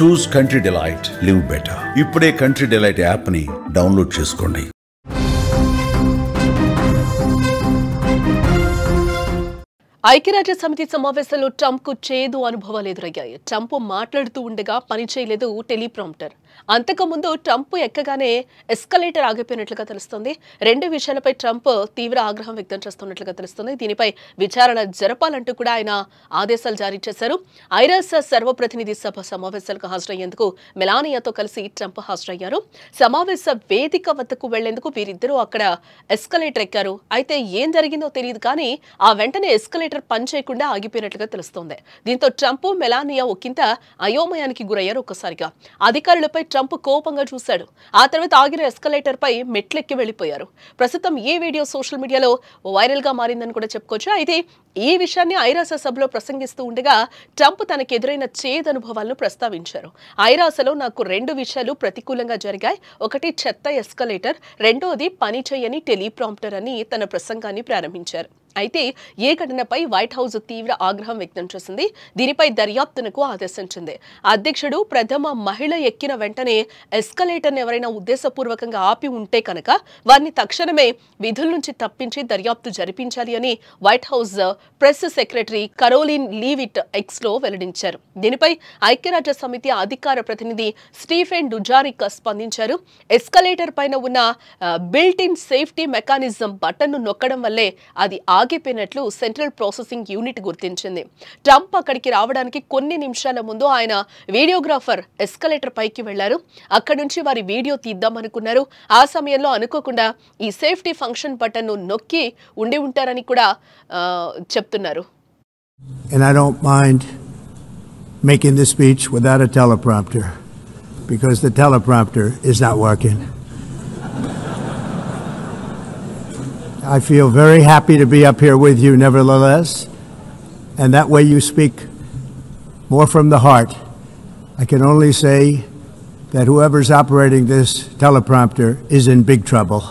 చూస్ country delight, live better. ఇప్పుడే country delight app ని download చేసుకోండి. ఐక్యరాజ్య సమితి సమావేశంలో ట్రంప్ కు చేదు అనుభవాలు ఎదురయ్యాయి. ట్రంప్ మాట్లాడుతూ ఉండగా పనిచేయలేదు టెలిప్రాంప్టర్. అంతకుముందు ట్రంప్ ఎక్కగానే ఎస్కలేటర్ ఆగిపోయినట్లుగా తెలుస్తుంది. రెండు విషయాలపై ట్రంప్ తీవ్ర ఆగ్రహం వ్యక్తం చేస్తున్నట్లుగా తెలుస్తుంది. దీనిపై విచారణ జరపాలంటూ కూడా ఆయన ఆదేశాలు జారీ చేశారు. ఐరాస సర్వప్రతినిధి సభ సమావేశాలకు హాజరయ్యేందుకు మెలానియాతో కలిసి ట్రంప్ హాజరయ్యారు. సమావేశ వేదిక వద్దకు వెళ్లేందుకు వీరిద్దరూ అక్కడ ఎస్కలేటర్ ఎక్కారు. అయితే ఏం జరిగిందో తెలియదు కానీ ఆ వెంటనే ఎస్కలేటర్ పనిచేయకుండా ఆగిపోయినట్లుగా తెలుస్తోంది. దీంతో ట్రంప్, మెలానియా ఒకంత అయోమయానికి గురయ్యారు. ఒక్కసారిగా అధికారులపై ట్రంప్ కోపంగా చూశాడు. ఆ తర్వాత ఆగిన ఎస్కలేటర్ పై మెట్లెక్కి వెళ్లిపోయారు. ప్రస్తుతం ఈ వీడియో సోషల్ మీడియాలో వైరల్ గా మారిందని కూడా చెప్పుకోవచ్చు. అయితే ఈ విషయాన్ని ఐరాస సభలో ప్రసంగిస్తూ ఉండగా ట్రంప్ తనకు ఎదురైన చేదనుభవాలను ప్రస్తావించారు. ఐరాసలో నాకు రెండు విషయాలు ప్రతికూలంగా జరిగాయి. ఒకటి చెత్త ఎస్కలేటర్, రెండోది పని చేయని టెలిప్రాంప్టర్ అని తన ప్రసంగాన్ని ప్రారంభించారు. అయితే ఈ ఘటనపై వైట్ హౌస్ తీవ్ర ఆగ్రహం వ్యక్తం చేసింది. దీనిపై దర్యాప్తునకు ఆదేశించింది. అధ్యక్షుడు ప్రథమ మహిళ ఎక్కిన వెంటనే ఎస్కలేటర్ను ఎవరైనా ఉద్దేశపూర్వకంగా ఆపి ఉంటే కనుక వారిని తక్షణమే విధుల నుంచి తప్పించి దర్యాప్తు జరిపించాలి అని white house press secretary Karoline Leavitt X లో వెల్లడించారు. దీనిపై ఐక్యరాజ్య సమితి అధికార ప్రతినిధి స్టీఫెన్ డుజారిక్ స్పందించారు. ఎస్కలేటర్ పైన ఉన్న బిల్ట్ ఇన్ సేఫ్టీ మెకానిజం బటన్ను నొక్కడం వల్లే అది ఆగిపోయినట్లు సెంట్రల్ ప్రాసెసింగ్ యూనిట్ గుర్తించింది. ట్రంప్ అక్కడికి రావడానికి కొన్ని నిమిషాల ముందు ఆయన వీడియోగ్రాఫర్ ఎస్కలేటర్ పైకి వెళ్లారు. అక్కడి నుంచి వారి వీడియో తీద్దామనుకున్నారు. ఆ సమయంలో అనుకోకుండా ఈ సేఫ్టీ ఫంక్షన్ బటన్ను నొక్కి ఉండి ఉంటారని కూడా చెప్తున్నారు. And I don't mind making this speech without a teleprompter because the teleprompter is not working. I feel very happy to be up here with you nevertheless, and that way you speak more from the heart. I can only say that whoever's operating this teleprompter is in big trouble.